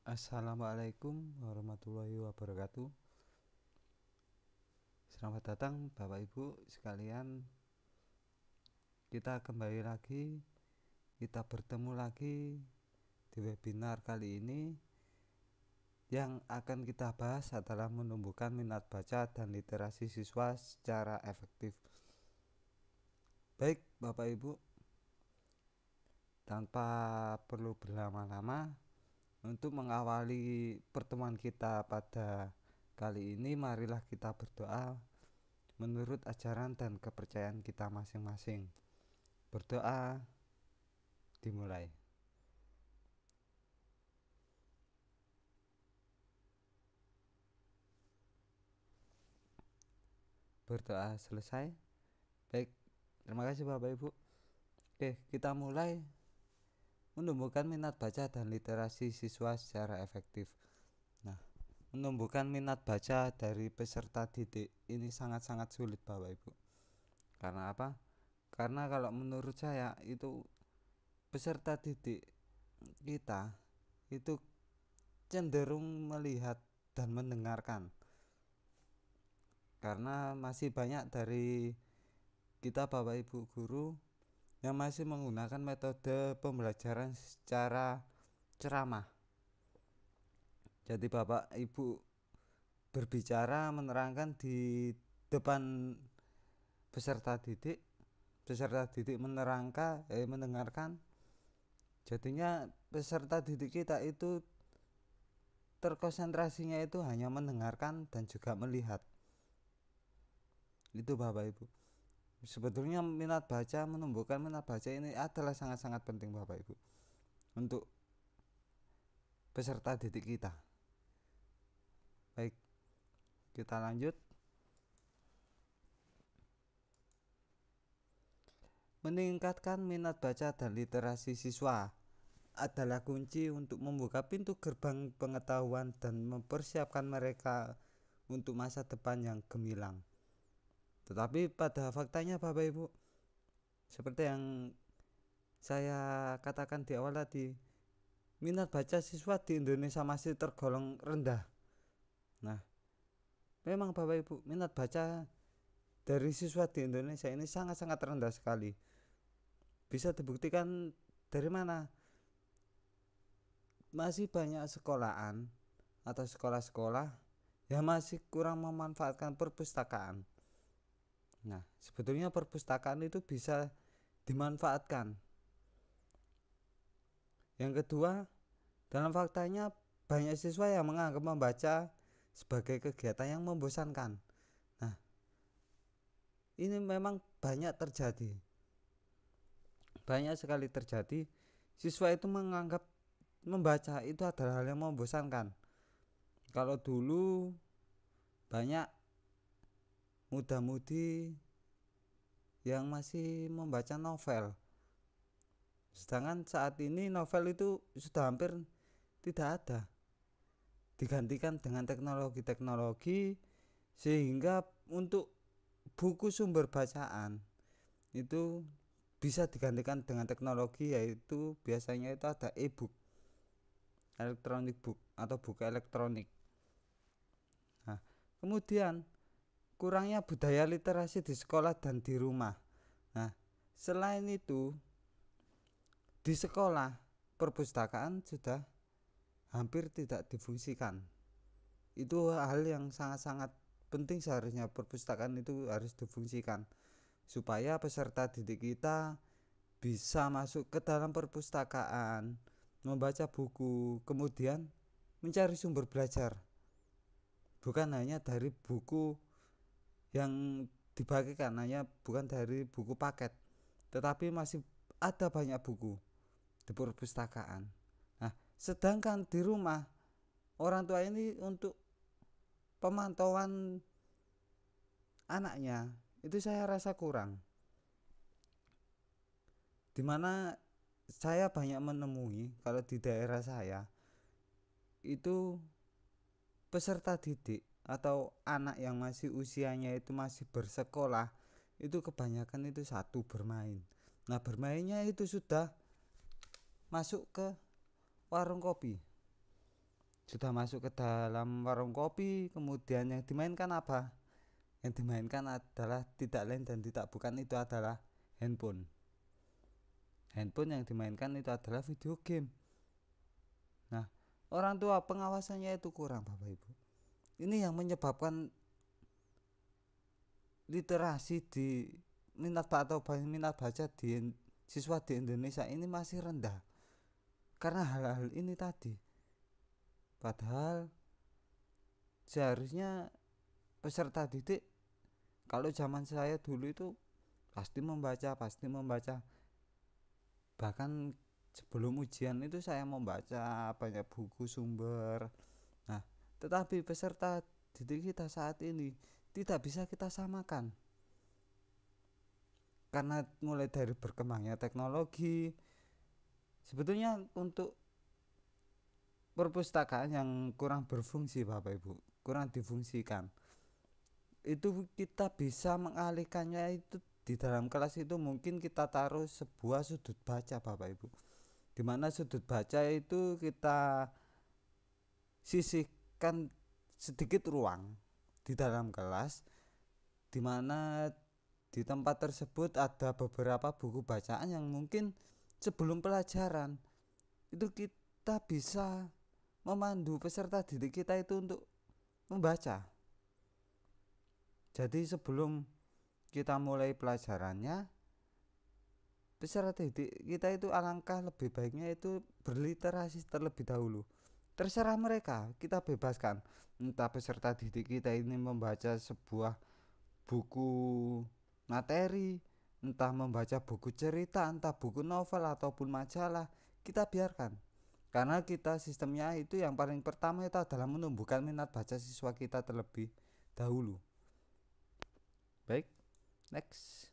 Assalamualaikum warahmatullahi wabarakatuh. Selamat datang Bapak Ibu sekalian. Kita kembali lagi, kita bertemu lagi di webinar kali ini. Yang akan kita bahas adalah menumbuhkan minat baca dan literasi siswa secara efektif. Baik Bapak Ibu, tanpa perlu berlama-lama, untuk mengawali pertemuan kita pada kali ini, marilah kita berdoa menurut ajaran dan kepercayaan kita masing-masing. Berdoa dimulai. Berdoa selesai. Baik, terima kasih Bapak Ibu. Oke, kita mulai menumbuhkan minat baca dan literasi siswa secara efektif. Nah, menumbuhkan minat baca dari peserta didik ini sangat-sangat sulit Bapak Ibu. Karena apa? Karena kalau menurut saya itu peserta didik kita itu cenderung melihat dan mendengarkan. Karena masih banyak dari kita Bapak Ibu guru yang masih menggunakan metode pembelajaran secara ceramah. Jadi Bapak Ibu berbicara menerangkan di depan peserta didik mendengarkan. Jadinya peserta didik kita itu terkonsentrasinya itu hanya mendengarkan dan juga melihat. Itu Bapak Ibu. Sebetulnya menumbuhkan minat baca ini adalah sangat-sangat penting Bapak Ibu untuk peserta didik kita. Baik, kita lanjut. Meningkatkan minat baca dan literasi siswa adalah kunci untuk membuka pintu gerbang pengetahuan dan mempersiapkan mereka untuk masa depan yang gemilang. Tetapi pada faktanya Bapak Ibu, seperti yang saya katakan di awal tadi, minat baca siswa di Indonesia masih tergolong rendah. Nah, memang Bapak Ibu, minat baca dari siswa di Indonesia ini sangat-sangat rendah sekali. Bisa dibuktikan dari mana? Masih banyak sekolahan atau sekolah-sekolah yang masih kurang memanfaatkan perpustakaan. Nah, sebetulnya perpustakaan itu bisa dimanfaatkan. Yang kedua, dalam faktanya banyak siswa yang menganggap membaca sebagai kegiatan yang membosankan. Nah, ini memang banyak terjadi. Banyak sekali terjadi. Siswa itu menganggap membaca itu adalah hal yang membosankan. Kalau dulu banyak muda-mudi yang masih membaca novel, sedangkan saat ini novel itu sudah hampir tidak ada, digantikan dengan teknologi-teknologi, sehingga untuk buku sumber bacaan itu bisa digantikan dengan teknologi, yaitu biasanya itu ada e-book, electronic book atau buku elektronik. Nah, kemudian kurangnya budaya literasi di sekolah dan di rumah. Nah, selain itu di sekolah perpustakaan sudah hampir tidak difungsikan. Itu hal yang sangat-sangat penting, seharusnya perpustakaan itu harus difungsikan supaya peserta didik kita bisa masuk ke dalam perpustakaan, membaca buku, kemudian mencari sumber belajar. Bukan hanya dari buku yang dibagikan, bukan dari buku paket, tetapi masih ada banyak buku di perpustakaan. Nah, sedangkan di rumah orang tua ini untuk pemantauan anaknya itu saya rasa kurang. Dimana saya banyak menemui kalau di daerah saya itu peserta didik atau anak yang masih usianya itu masih bersekolah itu kebanyakan itu satu bermain. Nah, bermainnya itu sudah masuk ke warung kopi. sudah masuk ke dalam warung kopi, kemudian yang dimainkan apa? Yang dimainkan adalah tidak lain dan tidak bukan itu adalah handphone. Handphone yang dimainkan itu adalah video game. Nah, orang tua pengawasannya itu kurang, Bapak Ibu. Ini yang menyebabkan literasi di minat baca di siswa di Indonesia ini masih rendah karena hal-hal ini tadi. Padahal seharusnya peserta didik, kalau zaman saya dulu itu pasti membaca, bahkan sebelum ujian itu saya membaca banyak buku sumber. Nah, tetapi peserta didik kita saat ini tidak bisa kita samakan karena mulai dari berkembangnya teknologi. Sebetulnya untuk perpustakaan yang kurang berfungsi, Bapak Ibu, kurang difungsikan, itu kita bisa mengalihkannya itu di dalam kelas. Itu mungkin kita taruh sebuah sudut baca, Bapak Ibu, dimana sudut baca itu kita sisihkan sedikit ruang di dalam kelas, dimana di tempat tersebut ada beberapa buku bacaan yang mungkin sebelum pelajaran itu kita bisa memandu peserta didik kita itu untuk membaca. Jadi sebelum kita mulai pelajarannya, peserta didik kita itu alangkah lebih baiknya itu berliterasi terlebih dahulu. Terserah mereka, kita bebaskan. Entah peserta didik kita ini membaca sebuah buku materi, entah membaca buku cerita, entah buku novel ataupun majalah, kita biarkan. Karena kita sistemnya itu yang paling pertama itu adalah menumbuhkan minat baca siswa kita terlebih dahulu. Baik, next.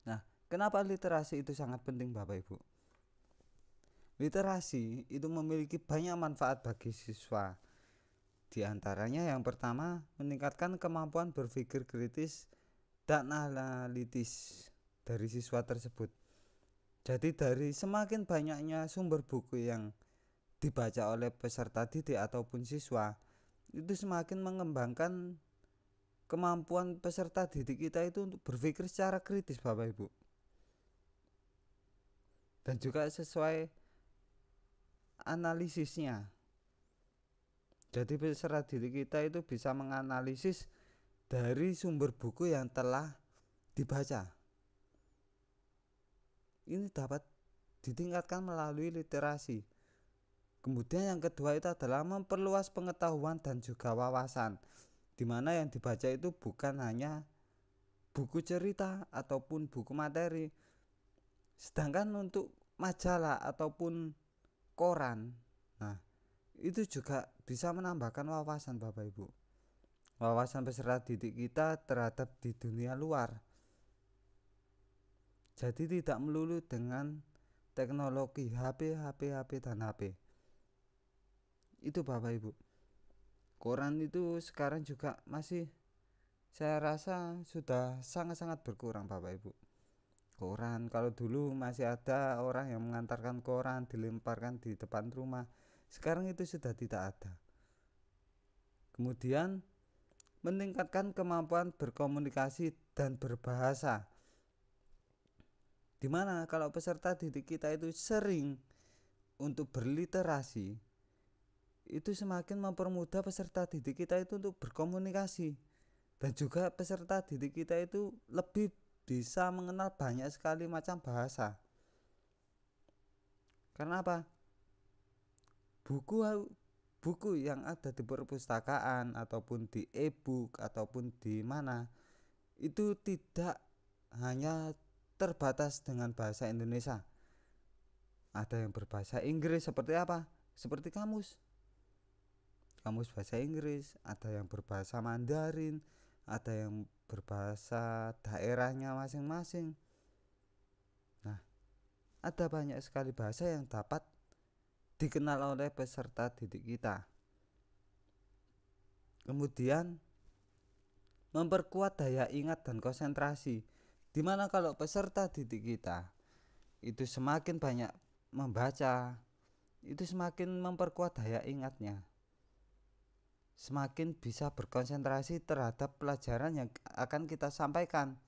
Nah, kenapa literasi itu sangat penting, Bapak Ibu? Literasi itu memiliki banyak manfaat bagi siswa. Di antaranya yang pertama, meningkatkan kemampuan berpikir kritis dan analitis dari siswa tersebut. Jadi dari semakin banyaknya sumber buku yang dibaca oleh peserta didik ataupun siswa, itu semakin mengembangkan kemampuan peserta didik kita itu untuk berpikir secara kritis, Bapak Ibu. Dan juga sesuai analisisnya. Jadi peserta didik kita itu bisa menganalisis dari sumber buku yang telah dibaca. Ini dapat ditingkatkan melalui literasi. Kemudian yang kedua itu adalah memperluas pengetahuan dan juga wawasan, dimana yang dibaca itu bukan hanya buku cerita ataupun buku materi. Sedangkan untuk majalah ataupun koran, nah itu juga bisa menambahkan wawasan, Bapak Ibu. Wawasan peserta didik kita terhadap di dunia luar. Jadi tidak melulu dengan teknologi HP dan HP. Itu, Bapak Ibu. Koran itu sekarang juga masih, saya rasa sudah sangat-sangat berkurang, Bapak Ibu. Koran, kalau dulu masih ada orang yang mengantarkan koran dilemparkan di depan rumah, sekarang itu sudah tidak ada. Kemudian meningkatkan kemampuan berkomunikasi dan berbahasa, dimana kalau peserta didik kita itu sering untuk berliterasi, itu semakin mempermudah peserta didik kita itu untuk berkomunikasi. Dan juga peserta didik kita itu lebih bisa mengenal banyak sekali macam bahasa. Karena apa? Buku yang ada di perpustakaan ataupun di e-book ataupun di mana, itu tidak hanya terbatas dengan bahasa Indonesia. Ada yang berbahasa Inggris, seperti apa? Seperti kamus bahasa Inggris, ada yang berbahasa Mandarin, ada yang berbahasa daerahnya masing-masing. Nah, ada banyak sekali bahasa yang dapat dikenal oleh peserta didik kita. Kemudian memperkuat daya ingat dan konsentrasi, dimana kalau peserta didik kita itu semakin banyak membaca, itu semakin memperkuat daya ingatnya, semakin bisa berkonsentrasi terhadap pelajaran yang akan kita sampaikan.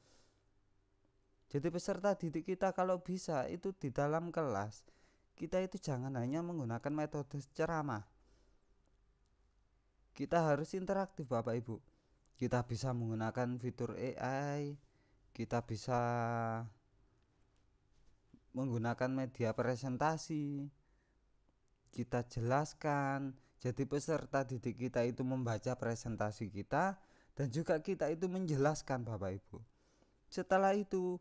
Jadi peserta didik kita kalau bisa itu di dalam kelas, kita itu jangan hanya menggunakan metode ceramah. Kita harus interaktif Bapak Ibu. Kita bisa menggunakan fitur AI, kita bisa menggunakan media presentasi, kita jelaskan. Jadi peserta didik kita itu membaca presentasi kita dan juga kita itu menjelaskan Bapak Ibu. Setelah itu,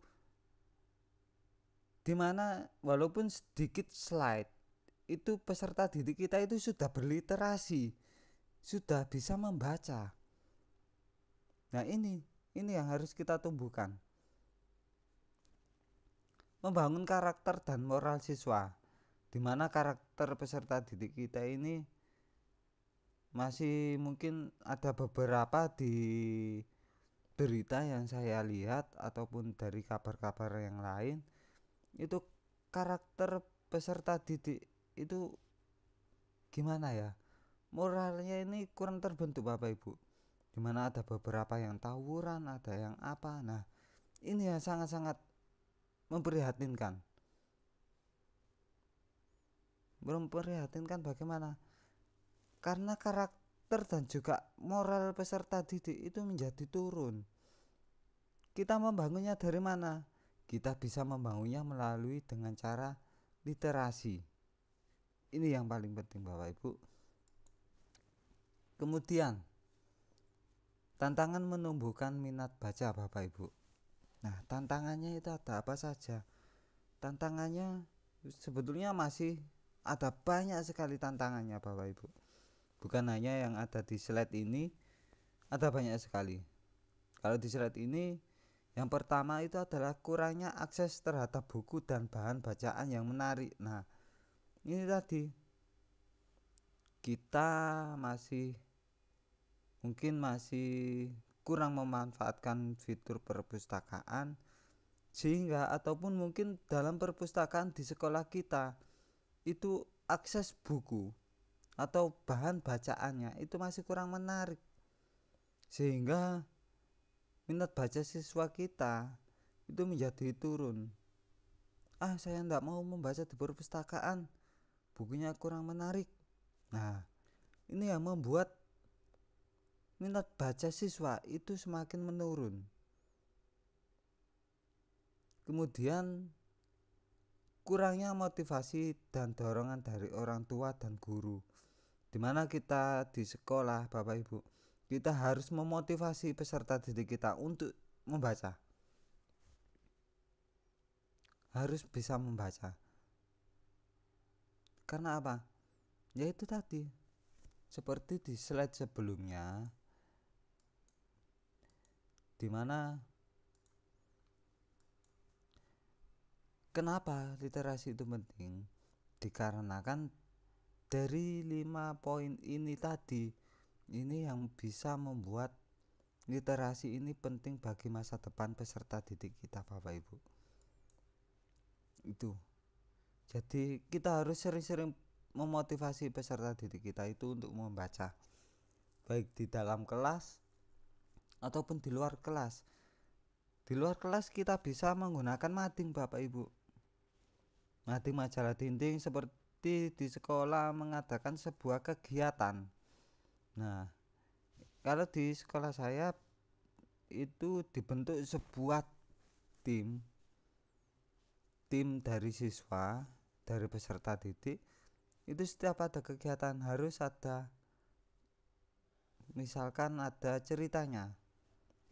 dimana walaupun sedikit slide, itu peserta didik kita itu sudah berliterasi, sudah bisa membaca. Nah ini yang harus kita tumbuhkan, membangun karakter dan moral siswa, dimana karakter peserta didik kita ini masih mungkin ada beberapa di berita yang saya lihat ataupun dari kabar-kabar yang lain, itu karakter peserta didik itu gimana ya, moralnya ini kurang terbentuk Bapak Ibu, dimana ada beberapa yang tawuran, ada yang apa. Nah ini yang sangat-sangat memprihatinkan. Bagaimana? Karena karakter dan juga moral peserta didik itu menjadi turun. Kita membangunnya dari mana? Kita bisa membangunnya melalui dengan cara literasi. Ini yang paling penting Bapak Ibu. Kemudian tantangan menumbuhkan minat baca Bapak Ibu. Nah tantangannya itu ada apa saja? Tantangannya sebetulnya masih ada banyak sekali tantangannya Bapak Ibu. Bukan hanya yang ada di slide ini, ada banyak sekali. Kalau di slide ini, yang pertama itu adalah kurangnya akses terhadap buku dan bahan bacaan yang menarik. Nah ini tadi kita mungkin masih kurang memanfaatkan fitur perpustakaan, sehingga ataupun mungkin dalam perpustakaan di sekolah kita itu akses buku atau bahan bacaannya itu masih kurang menarik, sehingga minat baca siswa kita itu menjadi turun. Saya tidak mau membaca di perpustakaan, bukunya kurang menarik. Nah ini yang membuat minat baca siswa itu semakin menurun. Kemudian kurangnya motivasi dan dorongan dari orang tua dan guru, dimana kita di sekolah Bapak Ibu, kita harus memotivasi peserta didik kita untuk membaca, harus bisa membaca. Karena apa? Yaitu tadi seperti di slide sebelumnya, dimana kenapa literasi itu penting? Dikarenakan dari 5 poin ini tadi, ini yang bisa membuat literasi ini penting bagi masa depan peserta didik kita Bapak Ibu. Itu. Jadi kita harus sering-sering memotivasi peserta didik kita itu untuk membaca, baik di dalam kelas ataupun di luar kelas. Di luar kelas kita bisa menggunakan mading Bapak Ibu, mading majalah dinding, seperti di sekolah mengadakan sebuah kegiatan. Nah kalau di sekolah saya itu dibentuk sebuah tim dari siswa, dari peserta didik. Itu setiap ada kegiatan harus ada, misalkan ada ceritanya,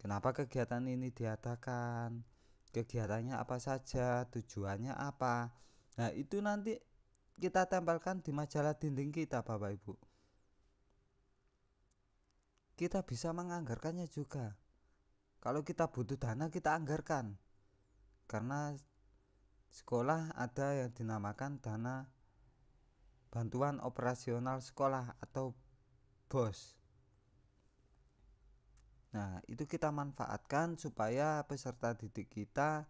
kenapa kegiatan ini diadakan, kegiatannya apa saja, tujuannya apa. Nah itu nanti kita tempelkan di majalah dinding kita Bapak Ibu. Kita bisa menganggarkannya juga. Kalau kita butuh dana kita anggarkan, karena sekolah ada yang dinamakan dana bantuan operasional sekolah atau BOS. Nah itu kita manfaatkan supaya peserta didik kita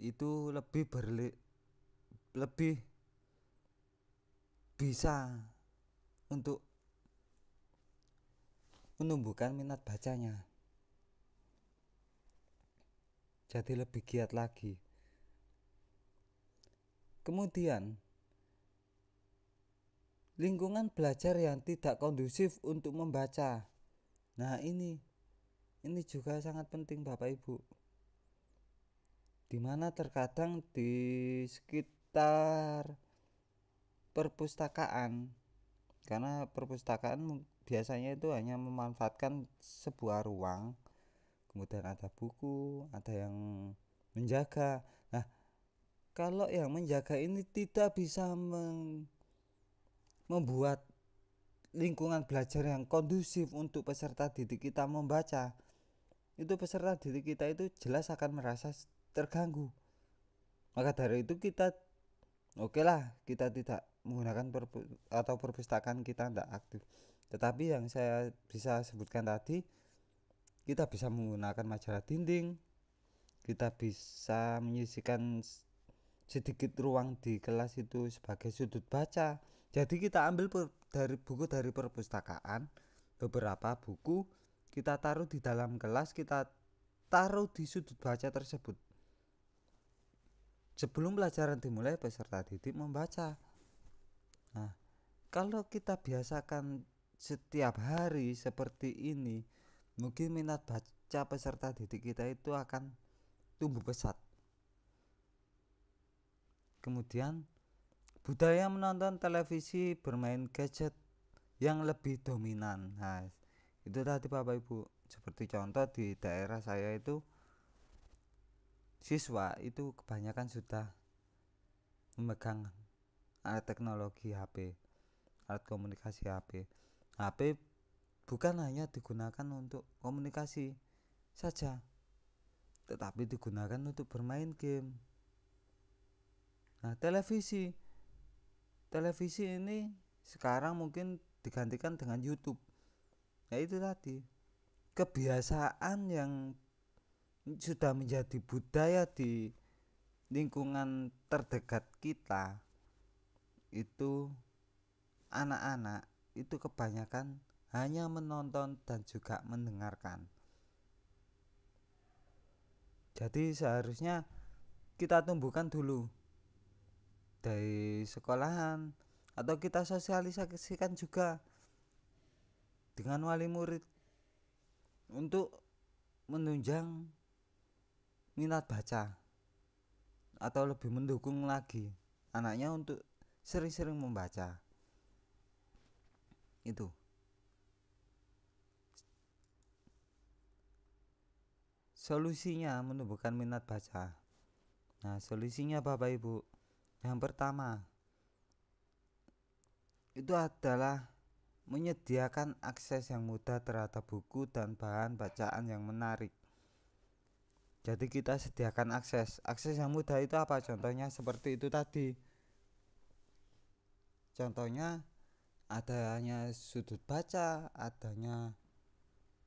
itu lebih bisa untuk menumbuhkan minat bacanya, jadi lebih giat lagi. Kemudian lingkungan belajar yang tidak kondusif untuk membaca. Nah, ini juga sangat penting Bapak Ibu. Dimana terkadang di sekitar perpustakaan, karena perpustakaan biasanya itu hanya memanfaatkan sebuah ruang, kemudian ada buku, ada yang menjaga. Nah, kalau yang menjaga ini tidak bisa membuat lingkungan belajar yang kondusif untuk peserta didik kita membaca, itu peserta didik kita itu jelas akan merasa terganggu. Maka dari itu kita kita tidak menggunakan perpustakaan kita tidak aktif. Tetapi yang saya bisa sebutkan tadi, kita bisa menggunakan majalah dinding, kita bisa menyisihkan sedikit ruang di kelas itu sebagai sudut baca. Jadi kita ambil dari perpustakaan, beberapa buku kita taruh di dalam kelas, kita taruh di sudut baca tersebut. Sebelum pelajaran dimulai, peserta didik membaca. Nah, kalau kita biasakan setiap hari seperti ini, mungkin minat baca peserta didik kita itu akan tumbuh pesat. Kemudian budaya menonton televisi, bermain gadget yang lebih dominan. Nah, itu tadi Bapak Ibu, seperti contoh di daerah saya itu, siswa itu kebanyakan sudah memegang alat teknologi HP, alat komunikasi HP. HP bukan hanya digunakan untuk komunikasi saja, tetapi digunakan untuk bermain game. Nah, televisi ini sekarang mungkin digantikan dengan YouTube. Nah, itu tadi kebiasaan yang sudah menjadi budaya di lingkungan terdekat kita, itu anak-anak itu kebanyakan hanya menonton dan juga mendengarkan. Jadi seharusnya kita tumbuhkan dulu dari sekolahan, atau kita sosialisasikan juga dengan wali murid untuk menunjang minat baca, atau lebih mendukung lagi anaknya untuk sering-sering membaca. Itu solusinya menumbuhkan minat baca. Nah, solusinya Bapak Ibu, yang pertama itu adalah menyediakan akses yang mudah terhadap buku dan bahan bacaan yang menarik. Jadi kita sediakan akses yang mudah itu apa? Contohnya seperti itu tadi. Contohnya adanya sudut baca, adanya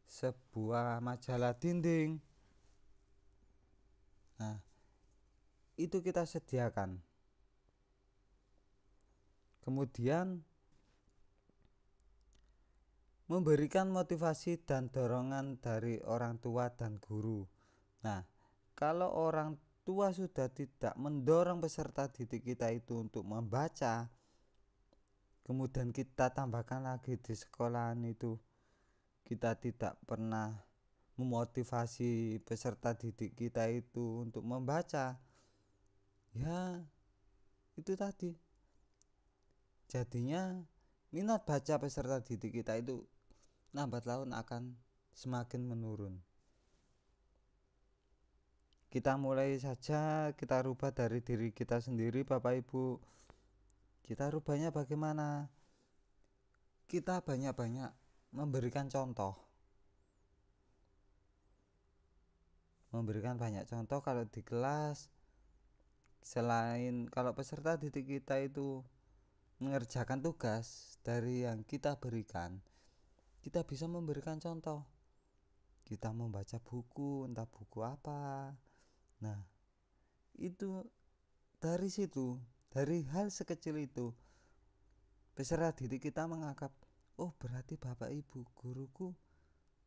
sebuah majalah dinding. Nah, itu kita sediakan. Kemudian memberikan motivasi dan dorongan dari orang tua dan guru. Nah, kalau orang tua sudah tidak mendorong peserta didik kita itu untuk membaca, kemudian kita tambahkan lagi di sekolahan itu kita tidak pernah memotivasi peserta didik kita itu untuk membaca, ya itu tadi, jadinya minat baca peserta didik kita itu lambat laun akan semakin menurun. Kita mulai saja, kita rubah dari diri kita sendiri Bapak Ibu. Kita rubahnya bagaimana? Kita banyak-banyak memberikan contoh. Memberikan banyak contoh kalau di kelas. Selain kalau peserta didik kita itu mengerjakan tugas dari yang kita berikan, kita bisa memberikan contoh. Kita membaca buku, entah buku apa. Nah, itu dari situ, dari hal sekecil itu, peserta didik kita menganggap, oh berarti bapak ibu guruku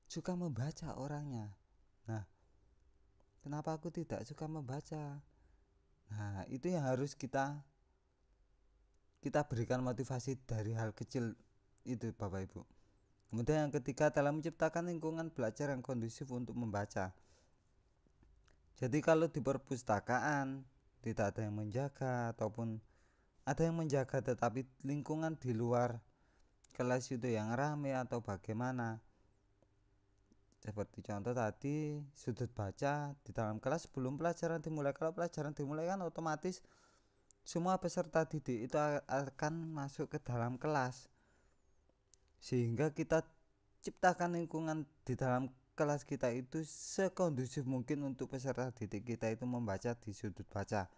suka membaca orangnya. Nah, kenapa aku tidak suka membaca? Nah, itu yang harus kita berikan motivasi dari hal kecil itu bapak ibu. Kemudian yang ketiga adalah menciptakan lingkungan belajar yang kondusif untuk membaca. Jadi kalau di perpustakaan tidak ada yang menjaga, ataupun ada yang menjaga tetapi lingkungan di luar kelas itu yang ramai atau bagaimana, seperti contoh tadi sudut baca di dalam kelas sebelum pelajaran dimulai. Kalau pelajaran dimulai kan otomatis semua peserta didik itu akan masuk ke dalam kelas, sehingga kita ciptakan lingkungan di dalam kelas kita itu sekondusif mungkin untuk peserta didik kita itu membaca di sudut baca.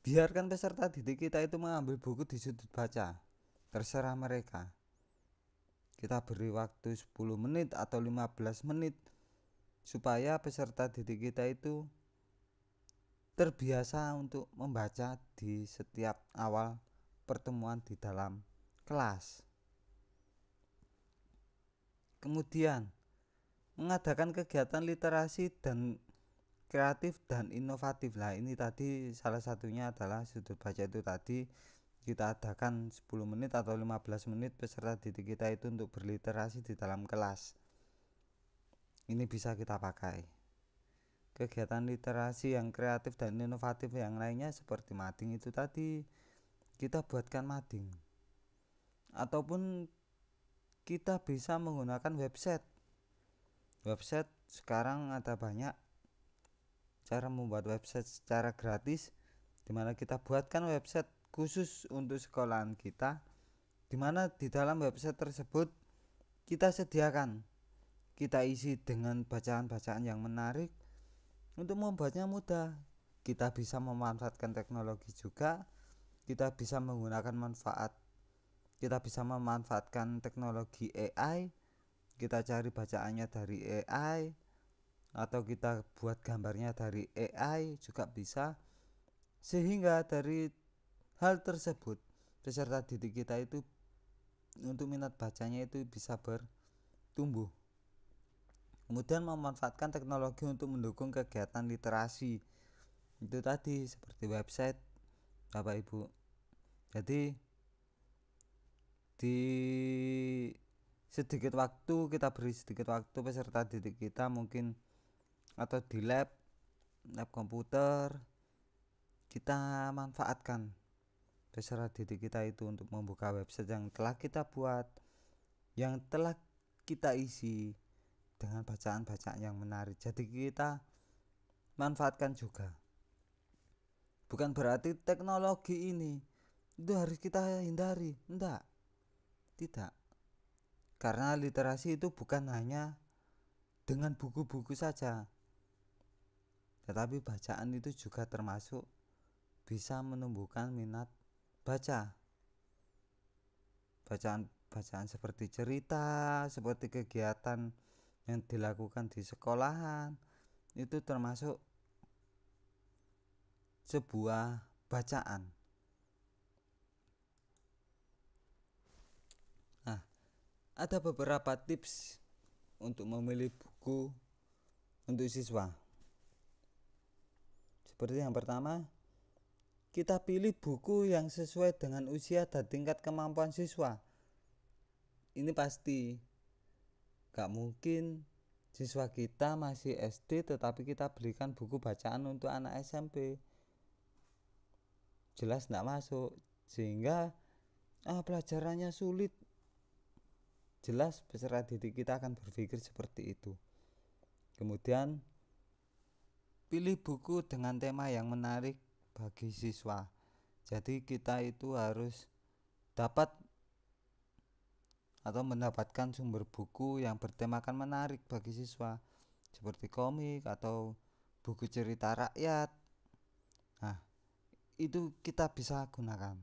Biarkan peserta didik kita itu mengambil buku di sudut baca, terserah mereka. Kita beri waktu 10 menit atau 15 menit supaya peserta didik kita itu terbiasa untuk membaca di setiap awal pertemuan di dalam kelas. Kemudian mengadakan kegiatan literasi dan kreatif dan inovatif. Nah, ini tadi salah satunya adalah sudut baca itu tadi kita adakan 10 menit atau 15 menit peserta didik kita itu untuk berliterasi di dalam kelas. Ini bisa kita pakai. Kegiatan literasi yang kreatif dan inovatif yang lainnya seperti mading itu tadi, kita buatkan mading. Ataupun kita bisa menggunakan website. Website sekarang ada banyak cara membuat website secara gratis, dimana kita buatkan website khusus untuk sekolahan kita, dimana di dalam website tersebut kita sediakan, kita isi dengan bacaan-bacaan yang menarik. Untuk membuatnya mudah, kita bisa memanfaatkan teknologi juga, kita bisa memanfaatkan teknologi AI, kita cari bacaannya dari AI, atau kita buat gambarnya dari AI juga bisa. Sehingga dari hal tersebut peserta didik kita itu untuk minat bacanya itu bisa bertumbuh. Kemudian memanfaatkan teknologi untuk mendukung kegiatan literasi itu tadi seperti website bapak ibu. Jadi di sedikit waktu, kita beri sedikit waktu peserta didik kita mungkin, atau di lab komputer, kita manfaatkan peserta didik kita itu untuk membuka website yang telah kita buat, yang telah kita isi dengan bacaan-bacaan yang menarik. Jadi kita manfaatkan juga. Bukan berarti teknologi ini itu harus kita hindari, enggak, tidak. Karena literasi itu bukan hanya dengan buku-buku saja, tetapi bacaan itu juga termasuk bisa menumbuhkan minat baca. Bacaan seperti cerita, seperti kegiatan yang dilakukan di sekolahan, itu termasuk sebuah bacaan. Nah, ada beberapa tips untuk memilih buku untuk siswa. Seperti yang pertama, kita pilih buku yang sesuai dengan usia dan tingkat kemampuan siswa. Ini pasti gak mungkin siswa kita masih SD tetapi kita berikan buku bacaan untuk anak SMP, jelas gak masuk, sehingga pelajarannya sulit. Jelas peserta didik kita akan berpikir seperti itu. Kemudian pilih buku dengan tema yang menarik bagi siswa. Jadi kita itu harus dapat atau mendapatkan sumber buku yang bertemakan menarik bagi siswa, seperti komik atau buku cerita rakyat. Nah, itu kita bisa gunakan,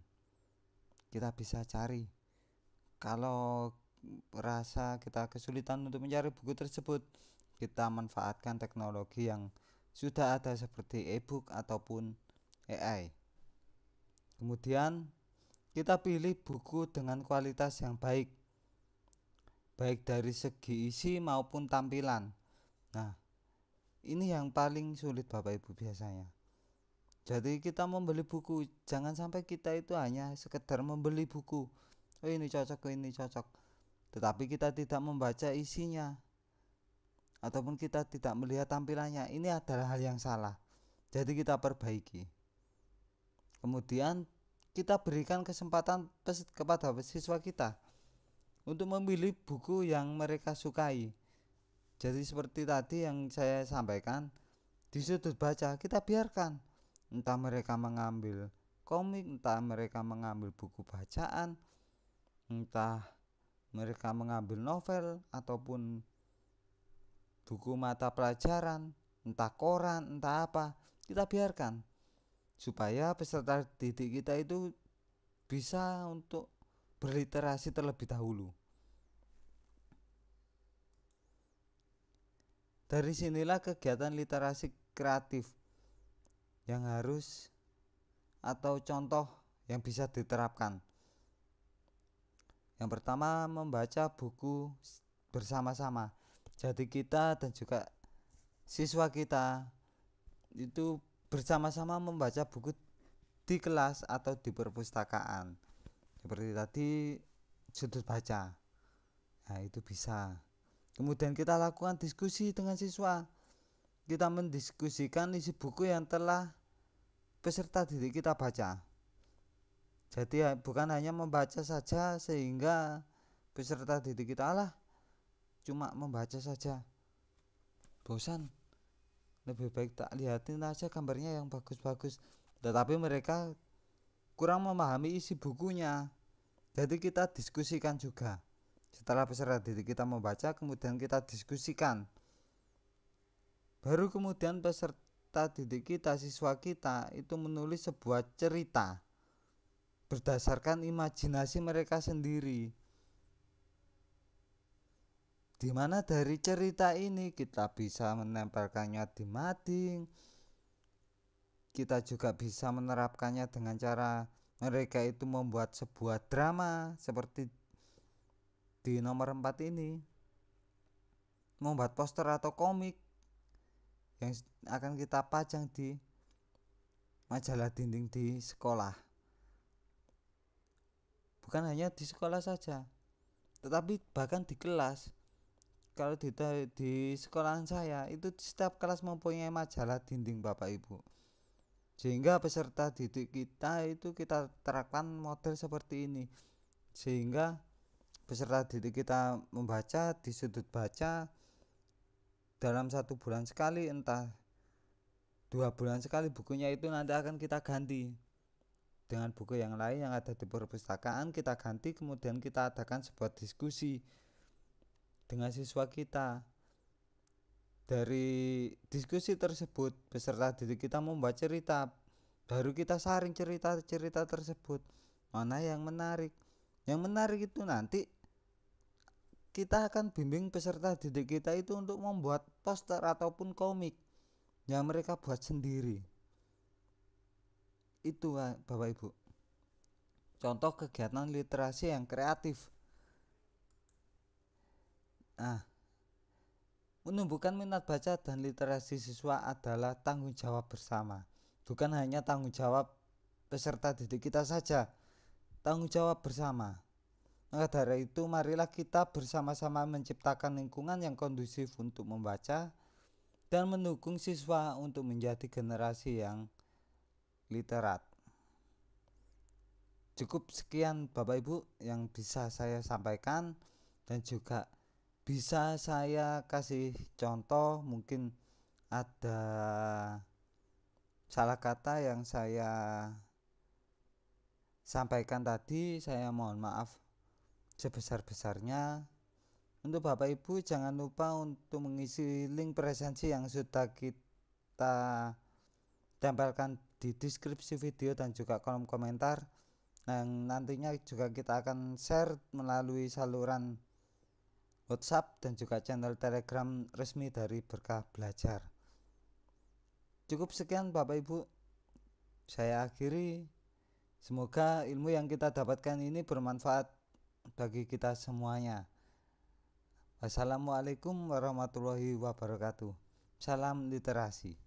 kita bisa cari. Kalau rasa kita kesulitan untuk mencari buku tersebut, kita manfaatkan teknologi yang sudah ada seperti e-book ataupun AI. Kemudian kita pilih buku dengan kualitas yang baik dari segi isi maupun tampilan. Nah, ini yang paling sulit Bapak Ibu biasanya. Jadi kita membeli buku, jangan sampai kita itu hanya sekedar membeli buku. Oh ini cocok, oh ini cocok. Tetapi kita tidak membaca isinya ataupun kita tidak melihat tampilannya. Ini adalah hal yang salah. Jadi kita perbaiki. Kemudian kita berikan kesempatan kepada siswa kita untuk memilih buku yang mereka sukai. Jadi seperti tadi yang saya sampaikan, di sudut baca kita biarkan, entah mereka mengambil komik, entah mereka mengambil buku bacaan, entah mereka mengambil novel ataupun buku mata pelajaran, entah koran, entah apa, kita biarkan supaya peserta didik kita itu bisa untuk berliterasi terlebih dahulu. Dari sinilah kegiatan literasi kreatif yang harus atau contoh yang bisa diterapkan. Yang pertama, membaca buku bersama-sama. Jadi kita dan juga siswa kita itu bersama-sama membaca buku di kelas atau di perpustakaan. Seperti tadi sudut baca. Nah, itu bisa. Kemudian kita lakukan diskusi dengan siswa. Kita mendiskusikan isi buku yang telah peserta didik kita baca. Jadi bukan hanya membaca saja sehingga peserta didik kita cuma membaca saja, bosan. Lebih baik tak lihatin aja gambarnya yang bagus-bagus. Tetapi mereka kurang memahami isi bukunya. Jadi kita diskusikan juga. Setelah peserta didik kita membaca, kemudian kita diskusikan. Baru kemudian peserta didik kita, siswa kita itu menulis sebuah cerita berdasarkan imajinasi mereka sendiri, di mana dari cerita ini kita bisa menempelkannya di mading. Kita juga bisa menerapkannya dengan cara mereka itu membuat sebuah drama seperti di nomor 4 ini, membuat poster atau komik yang akan kita pajang di majalah dinding di sekolah. Bukan hanya di sekolah saja, tetapi bahkan di kelas. Kalau di sekolahan saya itu setiap kelas mempunyai majalah dinding Bapak Ibu. Sehingga peserta didik kita itu kita terapkan model seperti ini. Sehingga peserta didik kita membaca di sudut baca dalam 1 bulan sekali, entah 2 bulan sekali, bukunya itu nanti akan kita ganti dengan buku yang lain yang ada di perpustakaan. Kita ganti, kemudian kita adakan sebuah diskusi dengan siswa kita. Dari diskusi tersebut peserta didik kita membuat cerita, baru kita saring cerita-cerita tersebut, mana yang menarik. Yang menarik itu nanti kita akan bimbing peserta didik kita itu untuk membuat poster ataupun komik yang mereka buat sendiri. Itu Bapak Ibu, contoh kegiatan literasi yang kreatif. Menumbuhkan minat baca dan literasi siswa adalah tanggung jawab bersama. Bukan hanya tanggung jawab peserta didik kita saja, tanggung jawab bersama. Maka dari itu marilah kita bersama-sama menciptakan lingkungan yang kondusif untuk membaca dan mendukung siswa untuk menjadi generasi yang literat. Cukup sekian Bapak Ibu yang bisa saya sampaikan dan juga bisa saya kasih contoh. Mungkin ada salah kata yang saya sampaikan tadi, saya mohon maaf sebesar-besarnya. Untuk Bapak Ibu jangan lupa untuk mengisi link presensi yang sudah kita tempelkan di deskripsi video dan juga kolom komentar, yang nantinya juga kita akan share melalui saluran WhatsApp dan juga channel Telegram resmi dari Berkah Belajar. Cukup sekian Bapak Ibu, saya akhiri. Semoga ilmu yang kita dapatkan ini bermanfaat bagi kita semuanya. Wassalamualaikum warahmatullahi wabarakatuh. Salam literasi.